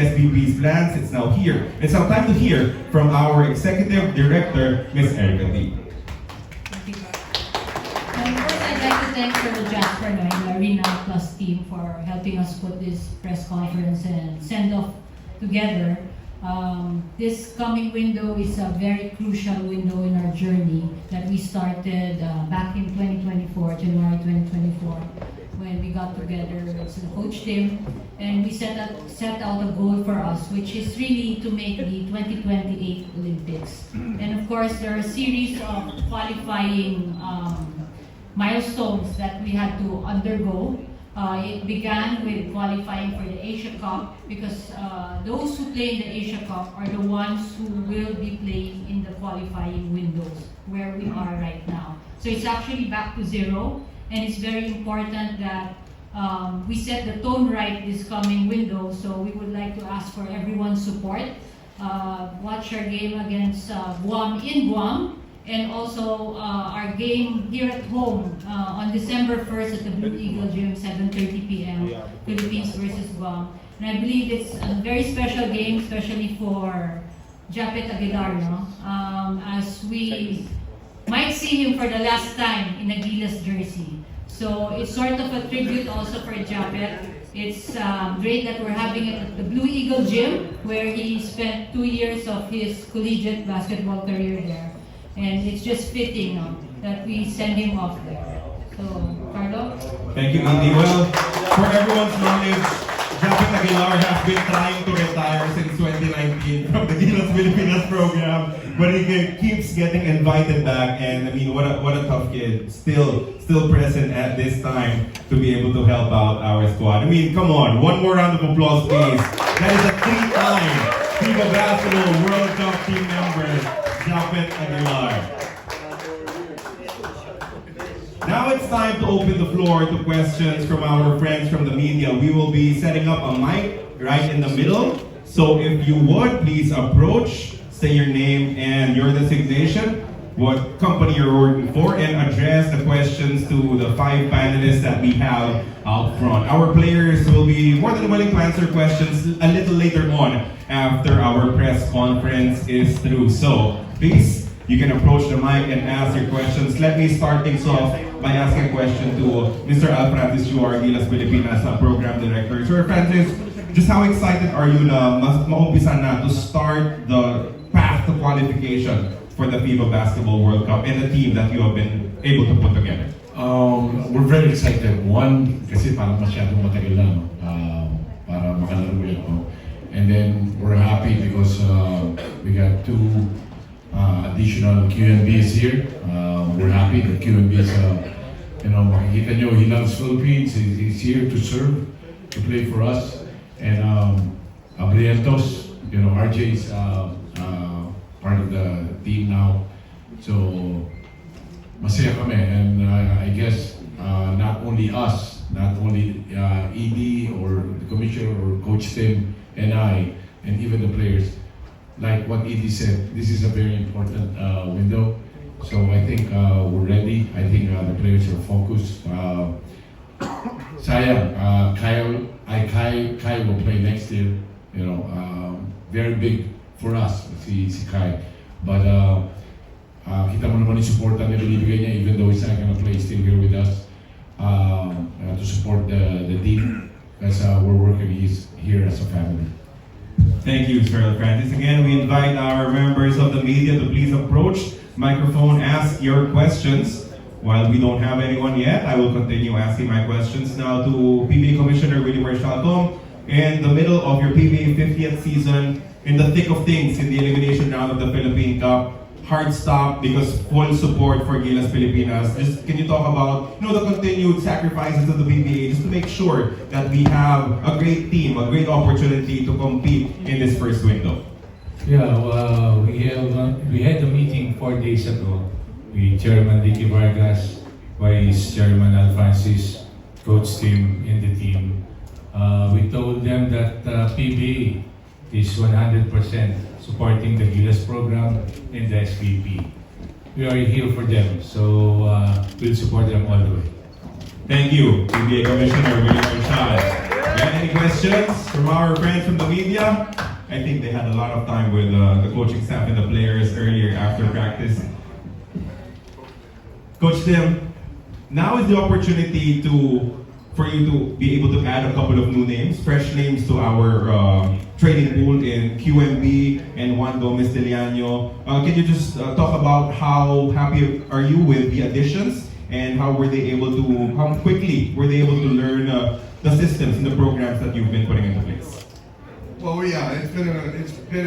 SVP's plans. It's now here. It's now time to hear from our Executive Director, Ms. Erica D. First, I'd like to thank Colonel Jasper and the Arena Plus team for helping us put this press conference and send-off together. This coming window is a very crucial window in our journey that we started back in 2024, January 2024, when we got together as a coach team, and we set out a goal for us, which is really to make the 2028 Olympics. And of course, there are a series of qualifying milestones that we had to undergo. It began with qualifying for the Asia Cup because those who play in the Asia Cup are the ones who will be playing in the qualifying windows where we are right now. So it's actually back to zero, and it's very important that we set the tone right this coming window. So we would like to ask for everyone's support. Watch our game against Guam in Guam, and also our game here at home on December 1st at the Blue Eagle Gym, 7:30 p.m. Philippines versus Guam. And I believe it's a very special game, especially for Japeth Aguilar, no? As we might see him for the last time in a Gilas jersey. So it's sort of a tribute also for Japeth. It's great that we're having it at the Blue Eagle Gym, where he spent 2 years of his collegiate basketball career there. And it's just fitting that we send him off there. So, Carlo? Thank you, Andy. Well, for everyone's knowledge, Japeth Aguilar has been trying to retire since 2019 from the Gilas Pilipinas program, but he keeps getting invited back. And I mean, what a tough kid, still present at this time to be able to help out our squad. I mean, come on, one more round of applause, please. That is a 3-time FIBA Basketball World Cup team member, Japeth Aguilar. Now it's time to open the floor to questions from our friends from the media. We will be setting up a mic right in the middle. So if you would, please approach, say your name and your designation, what company you're working for, and address the questions to the 5 panelists that we have out front. Our players will be more than willing to answer questions a little later on after our press conference is through. So please, you can approach the mic and ask your questions. Let me start things off by asking a question to Mr. Al Francis, you are Gilas Pilipinas Program Director. Sir Francis, just how excited are you na maumpisa na to start the path to qualification for the FIBA Basketball World Cup and the team that you have been able to put together? We're very excited. One, kasi parang masyadong matagal na, no? Para makalaro yan, no? And then we're happy because we got 2 additional QNBs here. We're happy that QNB is, makikita nyo, he loves Philippines. He's here to serve, to play for us. And Abrientos, RJ is part of the team now. So, masaya kami. And I guess not only us, not only ED or the commissioner or coach Tim and I, and even the players, like what Edie said, this is a very important window. So I think we're ready. I think the players are focused. Sayang, Kai will play next year. Very big for us, si Kai. But kita mo naman yung support na binibigay niya, even though he's not gonna play, still here with us to support the team. Because we're working here as a family. Thank you, Sir Francis. Again, we invite our members of the media to please approach microphone, ask your questions. While we don't have anyone yet, I will continue asking my questions now to PBA Commissioner Willie Marcial. In the middle of your PBA 50th season, in the thick of things, in the elimination round of the Philippine Cup, hard stop because full support for Gilas Pilipinas. Just can you talk about the continued sacrifices of the PBA just to make sure that we have a great team, a great opportunity to compete in this first window? Yeah, we had a meeting 4 days ago with Chairman Ricky Vargas, Vice Chairman Al Francis, coach team in the team. We told them that PBA is 100% supporting the Gilas program and the SVP. We are here for them, so we'll support them all the way. Thank you, PBA Commissioner Willie Marcial. Any questions from our friends from the media? I think they had a lot of time with the coaching staff and the players earlier after practice. Coach Tim, now is the opportunity for you to be able to add a couple of new names, fresh names to our training pool in QMB and Juan Gomez Deliano. Can you just talk about how happy are you with the additions and how quickly were they able to learn the systems and the programs that you've been putting into place? Well, yeah, it's been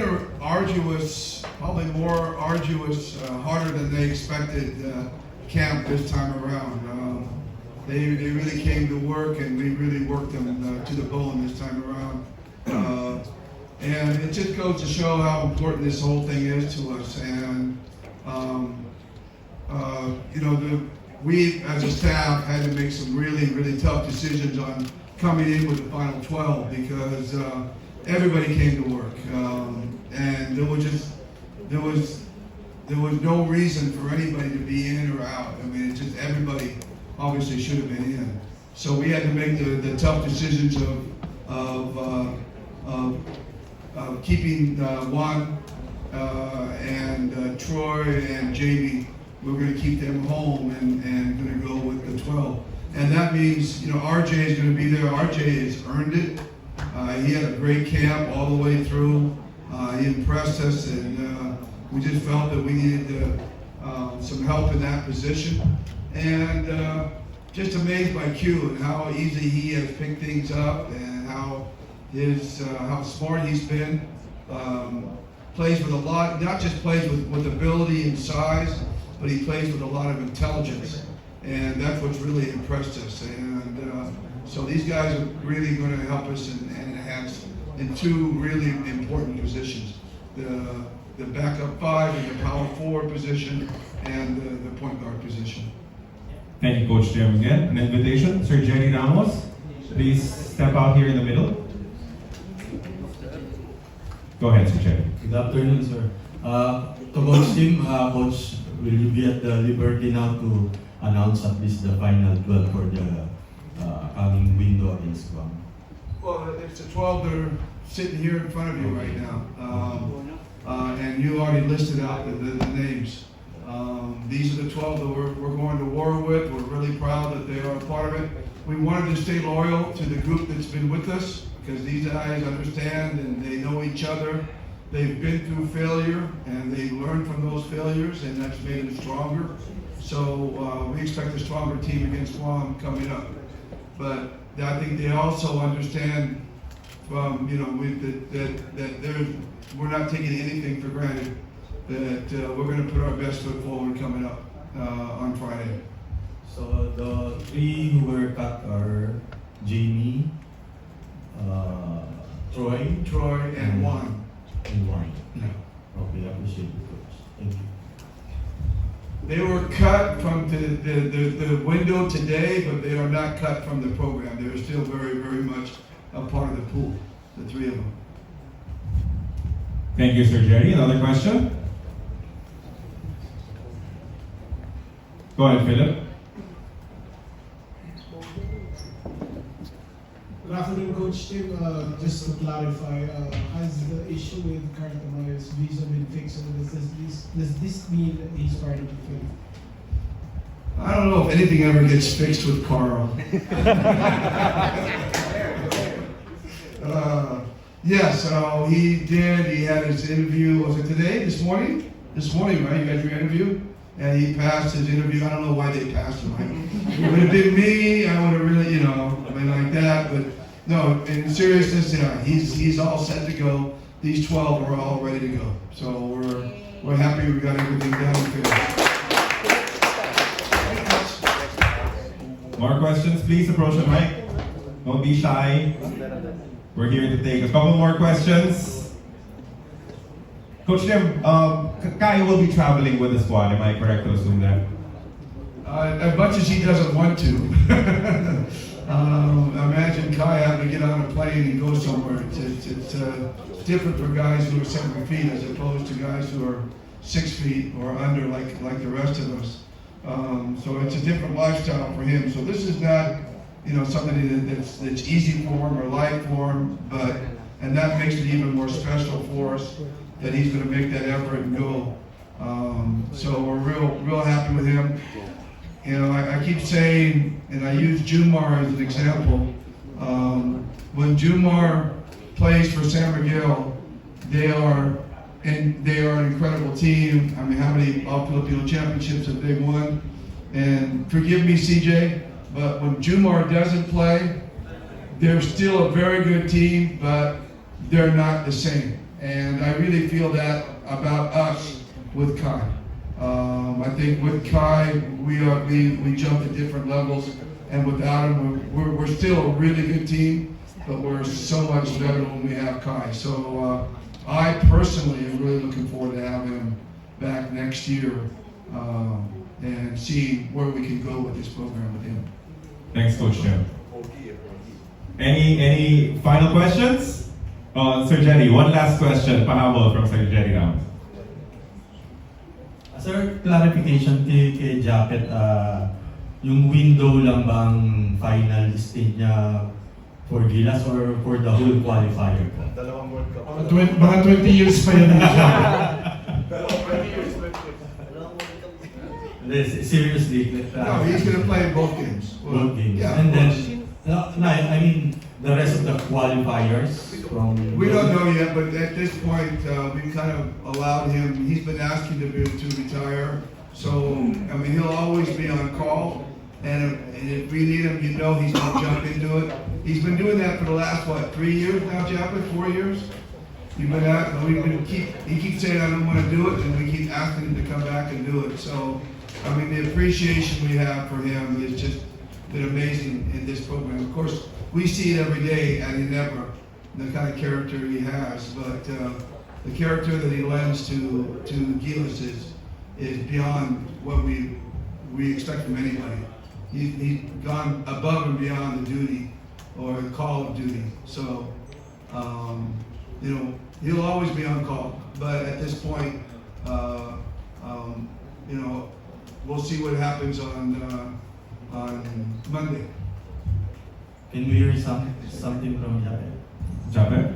a arduous, probably more arduous, harder than they expected camp this time around. They really came to work, and we really worked them to the bone this time around. And it just goes to show how important this whole thing is to us. And we as a staff had to make some really tough decisions on coming in with the final 12 because everybody came to work, and there was no reason for anybody to be in or out. I mean, it's just everybody obviously should have been in. So we had to make the tough decisions of keeping Juan and Troy and Jamie. We're going to keep them home and going to go with the 12. And that means, RJ is going to be there. RJ has earned it. He had a great camp all the way through. He impressed us, and we just felt that we needed some help in that position. And just amazed by Q and how easy he has picked things up and how smart he's been. Plays with a lot, not just plays with ability and size, but he plays with a lot of intelligence. And that's what's really impressed us. And so these guys are really going to help us and enhance in two really important positions. The backup five and the power forward position and the point guard position. Thank you, Coach Tim. Again, an invitation. Sir Jerry Ramos, please step out here in the middle. Go ahead, Sir Jerry. Good afternoon, sir. To Coach Tim, Coach, will you be at the liberty now to announce at least the final 12 for the coming window against Guam? Well, it's the 12 that are sitting here in front of you right now. And you already listed out the names. These are the 12 that we're going to war with. We're really proud that they are a part of it. We wanted to stay loyal to the group that's been with us because these guys understand and they know each other. They've been through failure and they learned from those failures, and that's made them stronger. So we expect a stronger team against Guam coming up. But I think they also understand from, that we're not taking anything for granted, that we're going to put our best foot forward coming up on Friday. So the three who were cut are Jamie, Troy, and Juan. And Juan. Yeah. Okay, I appreciate it, Coach. Thank you. They were cut from the window today, but they are not cut from the program. They are still very much a part of the pool, the three of them. Thank you, Sir Jerry. Another question? Go ahead, Philip. Good afternoon, Coach Tim. Just to clarify, has the issue with Cartamayo's visa been fixed, or does this mean that he's part of the field? I don't know if anything ever gets fixed with Carl. Yes, so he did. He had his interview. Was it today? This morning? This morning, right? You had your interview? And he passed his interview. I don't know why they passed him. If it would have been me, I would have really, been like that. But no, in seriousness, he's all set to go. These 12 are all ready to go. So we're happy we got everything done and finished. More questions, please approach the mic. Don't be shy. We're here to take a couple more questions. Coach Tim, Kai will be traveling with the squad. Am I correct to assume that? As much as he doesn't want to. Imagine Kai having to get on a plane and go somewhere. It's different for guys who are 7 feet as opposed to guys who are 6 feet or under like the rest of us. So it's a different lifestyle for him. So this is not somebody that's easy for him or light for him, and that makes it even more special for us that he's going to make that effort and go. So we're real happy with him. I keep saying, and I use Jumar as an example. When Jumar plays for San Miguel, they are an incredible team. I mean, how many All-Filipino championships have they won? And forgive me, CJ, but when Jumar doesn't play, they're still a very good team, but they're not the same. And I really feel that about us with Kai. I think with Kai, we jump to different levels, and without him, we're still a really good team, but we're so much better when we have Kai. So I personally am really looking forward to having him back next year and see where we can go with this program with him. Thanks, Coach Jim. Any final questions? Sir Jerry, one last question. Pahabol from Sir Jerry Ramos. Sir, clarification kay Japeth, yung window lang bang final stint niya for Gilas or for the whole qualifier po? Dalawang World Cup. Mga 20 years pa yan. Seriously. No, he's going to play both games. Both games. Yeah, And of then, course. I mean, the rest of the qualifiers from... We don't know yet, but at this point, we kind of allowed him. He's been asking to retire. So, I mean, he'll always be on call. And if we need him, he's going to jump into it. He's been doing that for the last, 3 years now, Japeth? 4 years? He keeps saying, I don't want to do it, and we keep asking him to come back and do it. So, I mean, the appreciation we have for him is just been amazing in this program. Of course, we see it every day at Endeavor, the kind of character he has, but the character that he lends to Gilas is beyond what we expect from anybody. He's gone above and beyond the duty or the call of duty. So, he'll always be on call. But at this point, we'll see what happens on Monday. Can we hear something from Japeth? Japeth?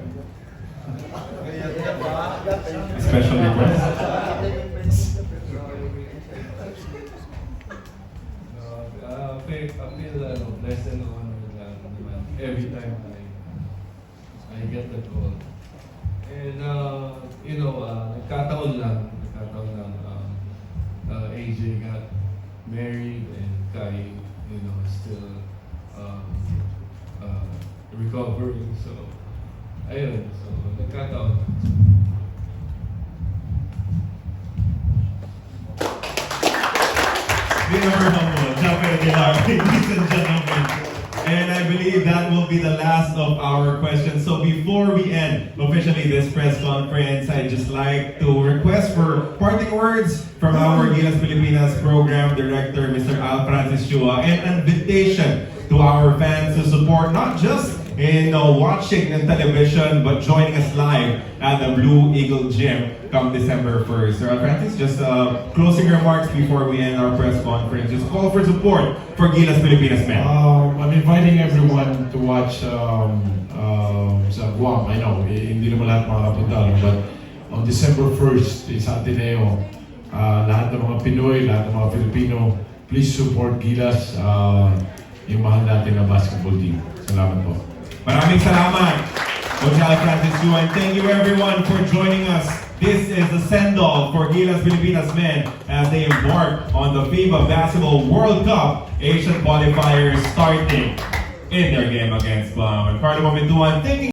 Special request? I feel blessed and honored every time I get the call. And nagkataon lang AJ got married and Kai, still recovering. So, ayun. So, nagkataon. Japeth Aguilar, ladies and gentlemen. And I believe that will be the last of our questions. So before we end officially this press conference, I'd just like to request for parting words from our Gilas Pilipinas program director, Mr. Al Francis Chua, and an invitation to our fans to support not just in watching the television, but joining us live at the Blue Eagle Gym come December 1st. Sir Al Francis, just closing remarks before we end our press conference. Just call for support for Gilas Pilipinas men. I'm inviting everyone to watch sa Guam. I know, hindi naman lahat makakapunta, but on December 1st, sa Ateneo, lahat ng mga Pinoy, lahat ng mga Filipino, please support Gilas, yung mahal natin na basketball team. Salamat po. Maraming salamat, Coach Al Francis Chua, and thank you everyone for joining us. This is the send-off for Gilas Pilipinas men as they embark on the Fiba Basketball World Cup Asian Qualifiers starting in their game against Bago. And Carlo Momentuan, thanking